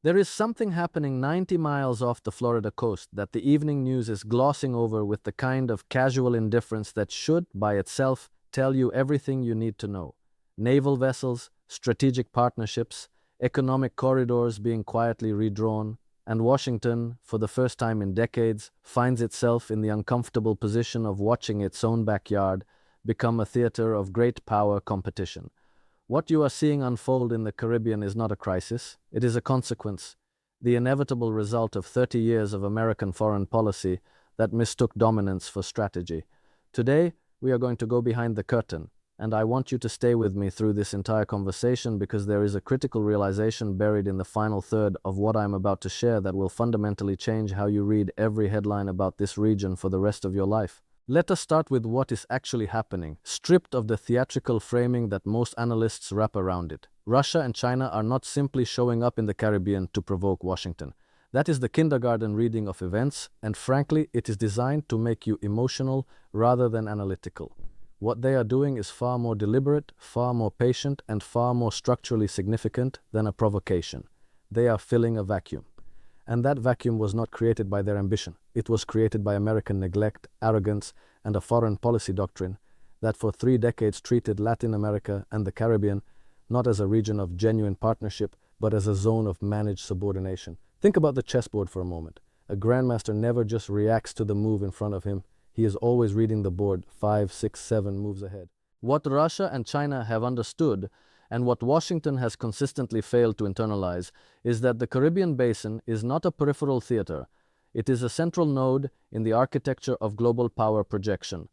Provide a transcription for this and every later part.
There is something happening 90 miles off the Florida coast that the evening news is glossing over with the kind of casual indifference that should, by itself, tell you everything you need to know. Naval vessels, strategic partnerships, economic corridors being quietly redrawn, and Washington, for the first time in decades, finds itself in the uncomfortable position of watching its own backyard become a theater of great power competition. What you are seeing unfold in the Caribbean is not a crisis, it is a consequence, the inevitable result of 30 years of American foreign policy that mistook dominance for strategy. Today, we are going to go behind the curtain, and I want you to stay with me through this entire conversation because there is a critical realization buried in the final third of what I'm about to share that will fundamentally change how you read every headline about this region for the rest of your life. Let us start with what is actually happening, stripped of the theatrical framing that most analysts wrap around it. Russia and China are not simply showing up in the Caribbean to provoke Washington. That is the kindergarten reading of events, and frankly, it is designed to make you emotional rather than analytical. What they are doing is far more deliberate, far more patient, and far more structurally significant than a provocation. They are filling a vacuum. And that vacuum was not created by their ambition. It was created by American neglect, arrogance, and a foreign policy doctrine that for 3 decades treated Latin America and the Caribbean not as a region of genuine partnership, but as a zone of managed subordination. Think about the chessboard for a moment. A grandmaster never just reacts to the move in front of him. He is always reading the board 5, 6, 7 moves ahead. What Russia and China have understood, and what Washington has consistently failed to internalize, is that the Caribbean basin is not a peripheral theater. It is a central node in the architecture of global power projection.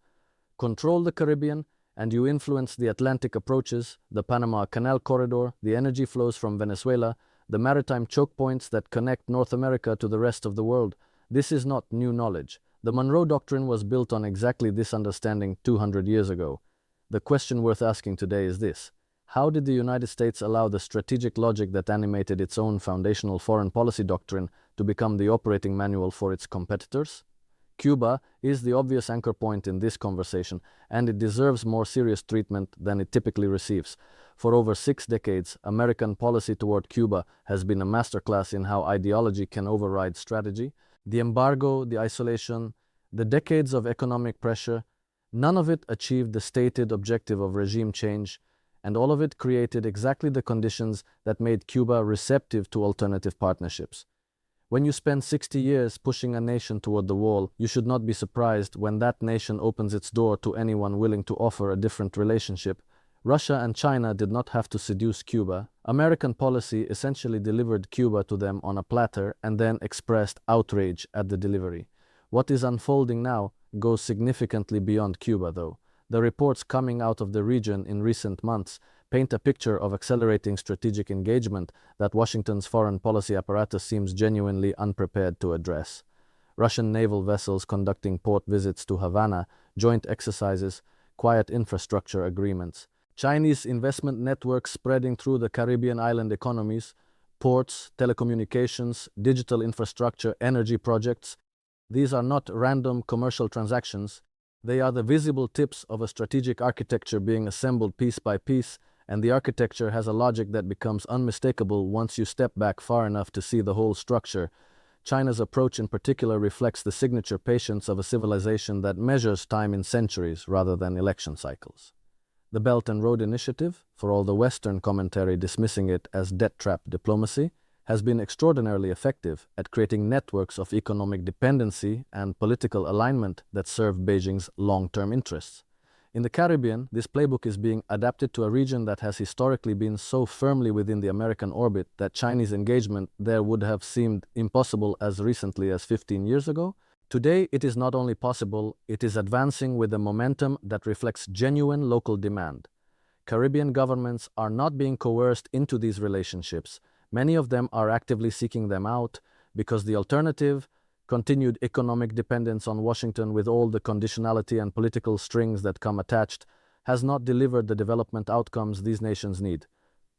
Control the Caribbean, and you influence the Atlantic approaches, the Panama Canal corridor, the energy flows from Venezuela, the maritime choke points that connect North America to the rest of the world. This is not new knowledge. The Monroe Doctrine was built on exactly this understanding 200 years ago. The question worth asking today is this: how did the United States allow the strategic logic that animated its own foundational foreign policy doctrine to become the operating manual for its competitors? Cuba is the obvious anchor point in this conversation, and it deserves more serious treatment than it typically receives. For over 6 decades, American policy toward Cuba has been a masterclass in how ideology can override strategy. The embargo, the isolation, the decades of economic pressure, none of it achieved the stated objective of regime change, and all of it created exactly the conditions that made Cuba receptive to alternative partnerships. When you spend 60 years pushing a nation toward the wall, you should not be surprised when that nation opens its door to anyone willing to offer a different relationship. Russia and China did not have to seduce Cuba. American policy essentially delivered Cuba to them on a platter and then expressed outrage at the delivery. What is unfolding now goes significantly beyond Cuba, though. The reports coming out of the region in recent months paint a picture of accelerating strategic engagement that Washington's foreign policy apparatus seems genuinely unprepared to address. Russian naval vessels conducting port visits to Havana, joint exercises, quiet infrastructure agreements. Chinese investment networks spreading through the Caribbean island economies, ports, telecommunications, digital infrastructure, energy projects. These are not random commercial transactions. They are the visible tips of a strategic architecture being assembled piece by piece, and the architecture has a logic that becomes unmistakable once you step back far enough to see the whole structure. China's approach in particular reflects the signature patience of a civilization that measures time in centuries rather than election cycles. The Belt and Road Initiative, for all the Western commentary dismissing it as debt trap diplomacy, has been extraordinarily effective at creating networks of economic dependency and political alignment that serve Beijing's long-term interests. In the Caribbean, this playbook is being adapted to a region that has historically been so firmly within the American orbit that Chinese engagement there would have seemed impossible as recently as 15 years ago. Today, it is not only possible, it is advancing with a momentum that reflects genuine local demand. Caribbean governments are not being coerced into these relationships. Many of them are actively seeking them out because the alternative, continued economic dependence on Washington with all the conditionality and political strings that come attached, has not delivered the development outcomes these nations need.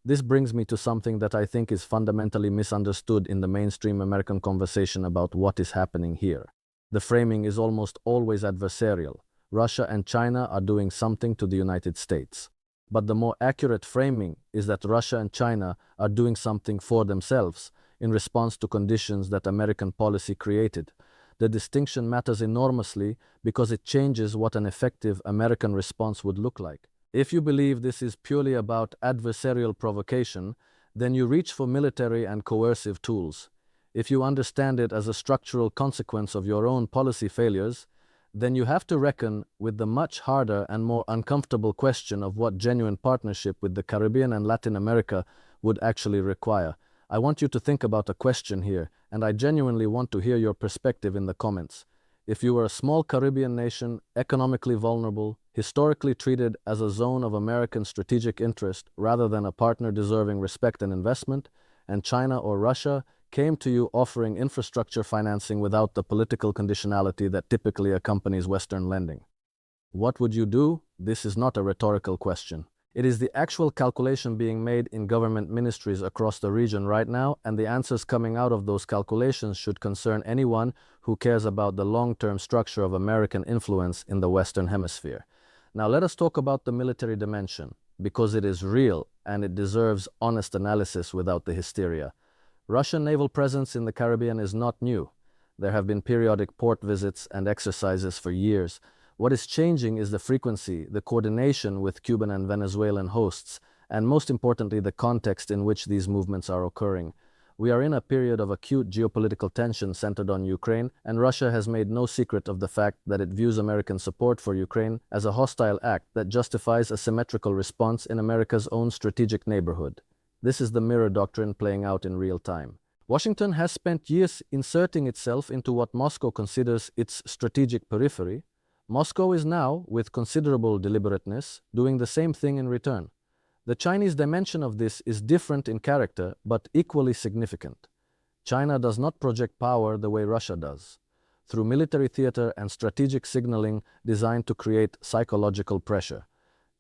This brings me to something that I think is fundamentally misunderstood in the mainstream American conversation about what is happening here. The framing is almost always adversarial. Russia and China are doing something to the United States. But the more accurate framing is that Russia and China are doing something for themselves. in response to conditions that American policy created. The distinction matters enormously because it changes what an effective American response would look like. If you believe this is purely about adversarial provocation, then you reach for military and coercive tools. If you understand it as a structural consequence of your own policy failures, then you have to reckon with the much harder and more uncomfortable question of what genuine partnership with the Caribbean and Latin America would actually require. I want you to think about a question here, and I genuinely want to hear your perspective in the comments. If you were a small Caribbean nation, economically vulnerable, historically treated as a zone of American strategic interest rather than a partner deserving respect and investment, and China or Russia came to you offering infrastructure financing without the political conditionality that typically accompanies Western lending, what would you do? This is not a rhetorical question. It is the actual calculation being made in government ministries across the region right now, and the answers coming out of those calculations should concern anyone who cares about the long-term structure of American influence in the Western Hemisphere. Now let us talk about the military dimension, because it is real and it deserves honest analysis without the hysteria. Russian naval presence in the Caribbean is not new. There have been periodic port visits and exercises for years. What is changing is the frequency, the coordination with Cuban and Venezuelan hosts, and most importantly, the context in which these movements are occurring. We are in a period of acute geopolitical tension centered on Ukraine, and Russia has made no secret of the fact that it views American support for Ukraine as a hostile act that justifies a symmetrical response in America's own strategic neighborhood. This is the mirror doctrine playing out in real time. Washington has spent years inserting itself into what Moscow considers its strategic periphery. Moscow is now, with considerable deliberateness, doing the same thing in return. The Chinese dimension of this is different in character, but equally significant. China does not project power the way Russia does, through military theater and strategic signaling designed to create psychological pressure.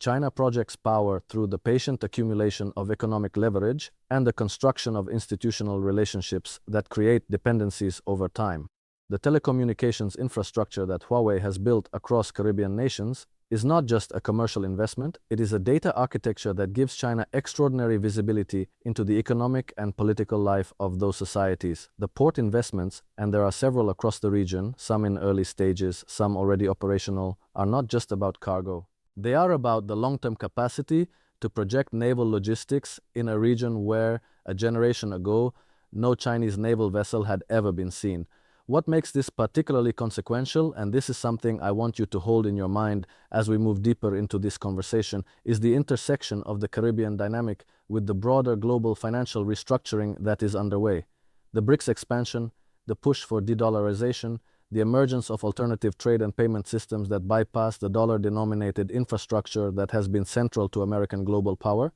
China projects power through the patient accumulation of economic leverage and the construction of institutional relationships that create dependencies over time. The telecommunications infrastructure that Huawei has built across Caribbean nations is not just a commercial investment, it is a data architecture that gives China extraordinary visibility into the economic and political life of those societies. The port investments, and there are several across the region, some in early stages, some already operational, are not just about cargo. They are about the long-term capacity to project naval logistics in a region where, a generation ago, no Chinese naval vessel had ever been seen. What makes this particularly consequential, and this is something I want you to hold in your mind as we move deeper into this conversation, is the intersection of the Caribbean dynamic with the broader global financial restructuring that is underway. The BRICS expansion, the push for de-dollarization, the emergence of alternative trade and payment systems that bypass the dollar-denominated infrastructure that has been central to American global power,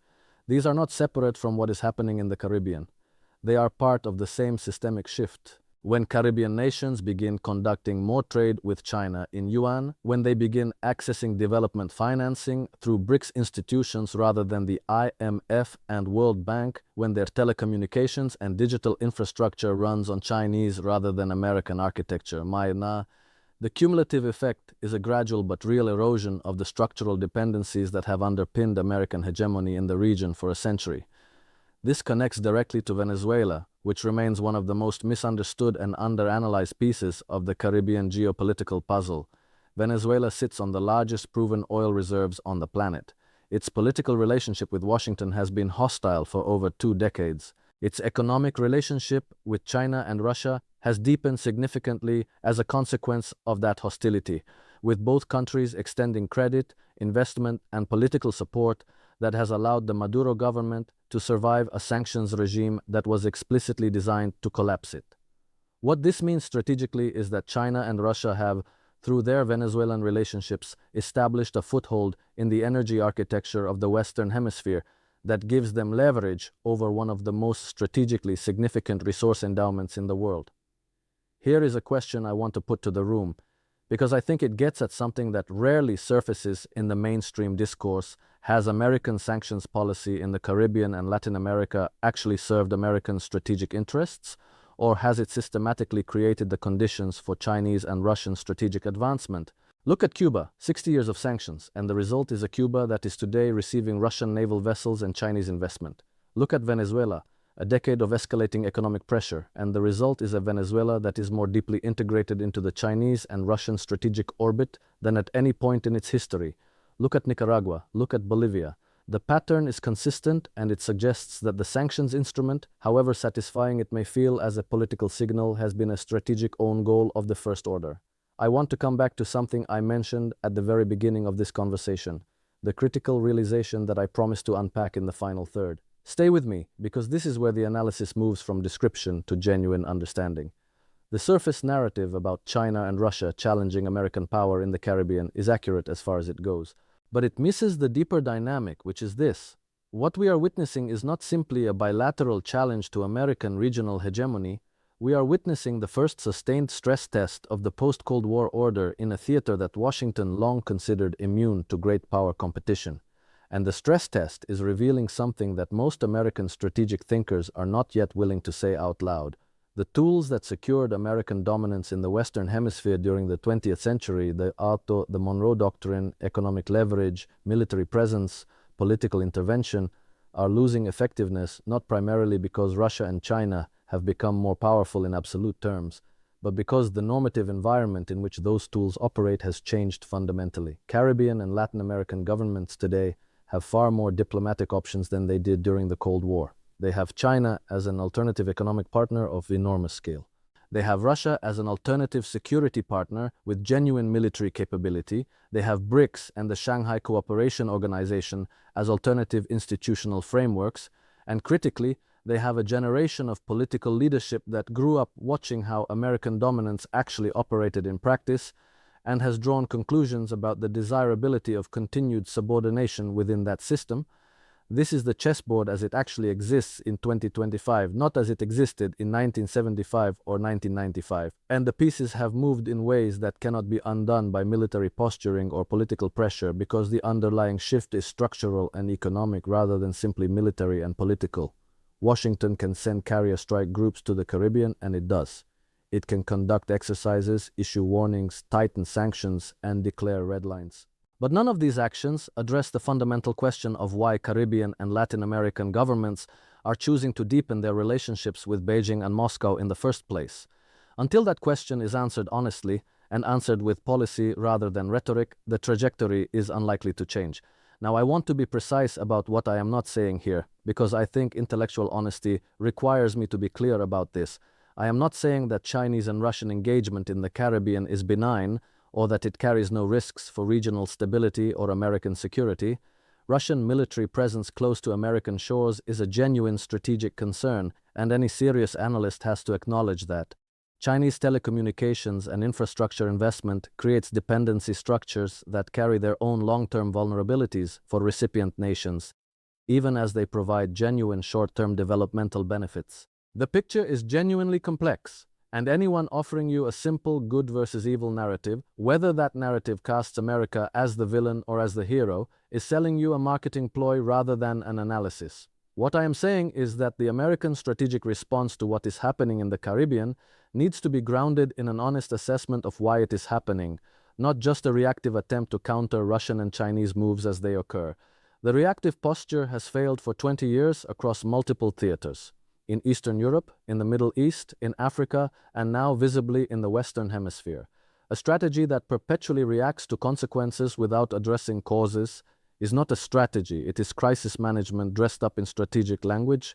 these are not separate from what is happening in the Caribbean. They are part of the same systemic shift. When Caribbean nations begin conducting more trade with China in yuan, when they begin accessing development financing through BRICS institutions rather than the IMF and World Bank, when their telecommunications and digital infrastructure runs on Chinese rather than American architecture, the cumulative effect is a gradual but real erosion of the structural dependencies that have underpinned American hegemony in the region for a century. This connects directly to Venezuela, which remains one of the most misunderstood and underanalyzed pieces of the Caribbean geopolitical puzzle. Venezuela sits on the largest proven oil reserves on the planet. Its political relationship with Washington has been hostile for over 2 decades. Its economic relationship with China and Russia has deepened significantly as a consequence of that hostility, with both countries extending credit, investment, and political support that has allowed the Maduro government to survive a sanctions regime that was explicitly designed to collapse it. What this means strategically is that China and Russia have, through their Venezuelan relationships, established a foothold in the energy architecture of the Western Hemisphere that gives them leverage over one of the most strategically significant resource endowments in the world. Here is a question I want to put to the room, because I think it gets at something that rarely surfaces in the mainstream discourse. Has American sanctions policy in the Caribbean and Latin America actually served American strategic interests, or has it systematically created the conditions for Chinese and Russian strategic advancement? Look at Cuba, 60 years of sanctions, and the result is a Cuba that is today receiving Russian naval vessels and Chinese investment. Look at Venezuela, a decade of escalating economic pressure, and the result is a Venezuela that is more deeply integrated into the Chinese and Russian strategic orbit than at any point in its history. Look at Nicaragua, look at Bolivia. The pattern is consistent, and it suggests that the sanctions instrument, however satisfying it may feel as a political signal, has been a strategic own goal of the first order. I want to come back to something I mentioned at the very beginning of this conversation, the critical realization that I promised to unpack in the final third. Stay with me, because this is where the analysis moves from description to genuine understanding. The surface narrative about China and Russia challenging American power in the Caribbean is accurate as far as it goes, but it misses the deeper dynamic, which is this. What we are witnessing is not simply a bilateral challenge to American regional hegemony. We are witnessing the first sustained stress test of the post-Cold War order in a theater that Washington long considered immune to great power competition. And the stress test is revealing something that most American strategic thinkers are not yet willing to say out loud. The tools that secured American dominance in the Western Hemisphere during the 20th century, the Monroe Doctrine, economic leverage, military presence, political intervention, are losing effectiveness not primarily because Russia and China have become more powerful in absolute terms, but because the normative environment in which those tools operate has changed fundamentally. Caribbean and Latin American governments today have far more diplomatic options than they did during the Cold War. They have China as an alternative economic partner of enormous scale. They have Russia as an alternative security partner with genuine military capability. They have BRICS and the Shanghai Cooperation Organization as alternative institutional frameworks. And critically, they have a generation of political leadership that grew up watching how American dominance actually operated in practice and has drawn conclusions about the desirability of continued subordination within that system. This is the chessboard as it actually exists in 2025, not as it existed in 1975 or 1995. And the pieces have moved in ways that cannot be undone by military posturing or political pressure because the underlying shift is structural and economic rather than simply military and political. Washington can send carrier strike groups to the Caribbean, and it does. It can conduct exercises, issue warnings, tighten sanctions, and declare red lines. But none of these actions address the fundamental question of why Caribbean and Latin American governments are choosing to deepen their relationships with Beijing and Moscow in the first place. Until that question is answered honestly and answered with policy rather than rhetoric, the trajectory is unlikely to change. Now, I want to be precise about what I am not saying here, because I think intellectual honesty requires me to be clear about this. I am not saying that Chinese and Russian engagement in the Caribbean is benign, or that it carries no risks for regional stability or American security. Russian military presence close to American shores is a genuine strategic concern, and any serious analyst has to acknowledge that. Chinese telecommunications and infrastructure investment creates dependency structures that carry their own long-term vulnerabilities for recipient nations, even as they provide genuine short-term developmental benefits. The picture is genuinely complex. And anyone offering you a simple good versus evil narrative, whether that narrative casts America as the villain or as the hero, is selling you a marketing ploy rather than an analysis. What I am saying is that the American strategic response to what is happening in the Caribbean needs to be grounded in an honest assessment of why it is happening, not just a reactive attempt to counter Russian and Chinese moves as they occur. The reactive posture has failed for 20 years across multiple theaters. In Eastern Europe, in the Middle East, in Africa, and now visibly in the Western Hemisphere. A strategy that perpetually reacts to consequences without addressing causes is not a strategy, it is crisis management dressed up in strategic language.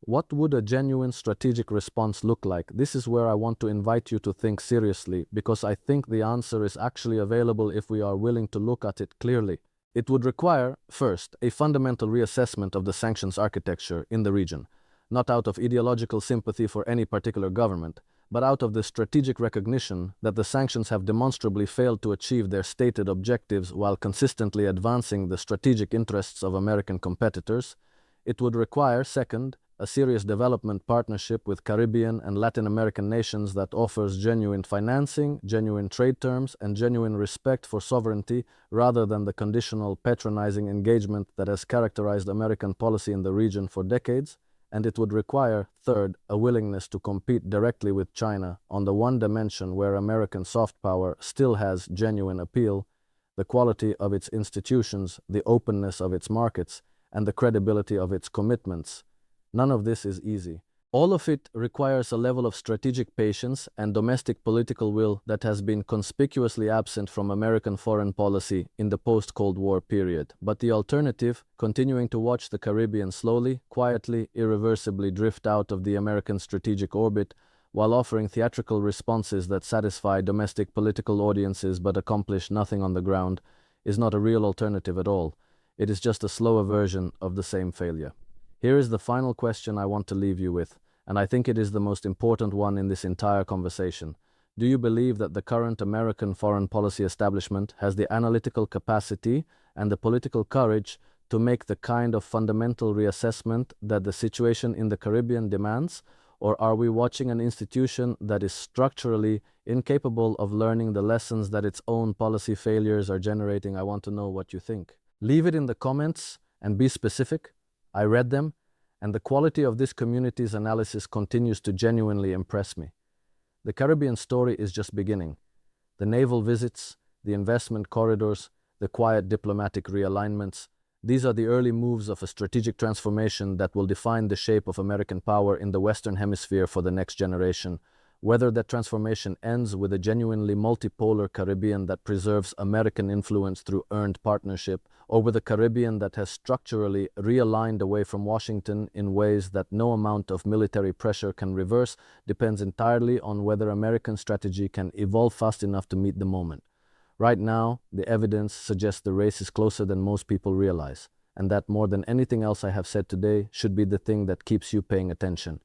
What would a genuine strategic response look like? This is where I want to invite you to think seriously, because I think the answer is actually available if we are willing to look at it clearly. It would require, first, a fundamental reassessment of the sanctions architecture in the region. Not out of ideological sympathy for any particular government, but out of the strategic recognition that the sanctions have demonstrably failed to achieve their stated objectives while consistently advancing the strategic interests of American competitors. It would require, second, a serious development partnership with Caribbean and Latin American nations that offers genuine financing, genuine trade terms, and genuine respect for sovereignty rather than the conditional, patronizing engagement that has characterized American policy in the region for decades. And it would require, third, a willingness to compete directly with China on the one dimension where American soft power still has genuine appeal, the quality of its institutions, the openness of its markets, and the credibility of its commitments. None of this is easy. All of it requires a level of strategic patience and domestic political will that has been conspicuously absent from American foreign policy in the post-Cold War period. But the alternative, continuing to watch the Caribbean slowly, quietly, irreversibly drift out of the American strategic orbit, while offering theatrical responses that satisfy domestic political audiences but accomplish nothing on the ground, is not a real alternative at all. It is just a slower version of the same failure. Here is the final question I want to leave you with, and I think it is the most important one in this entire conversation. Do you believe that the current American foreign policy establishment has the analytical capacity and the political courage to make the kind of fundamental reassessment that the situation in the Caribbean demands? Or are we watching an institution that is structurally incapable of learning the lessons that its own policy failures are generating? I want to know what you think. Leave it in the comments and be specific. I read them, and the quality of this community's analysis continues to genuinely impress me. The Caribbean story is just beginning. The naval visits, the investment corridors, the quiet diplomatic realignments, these are the early moves of a strategic transformation that will define the shape of American power in the Western Hemisphere for the next generation. Whether that transformation ends with a genuinely multipolar Caribbean that preserves American influence through earned partnership, or with a Caribbean that has structurally realigned away from Washington in ways that no amount of military pressure can reverse, depends entirely on whether American strategy can evolve fast enough to meet the moment. Right now, the evidence suggests the race is closer than most people realize, and that more than anything else I have said today should be the thing that keeps you paying attention.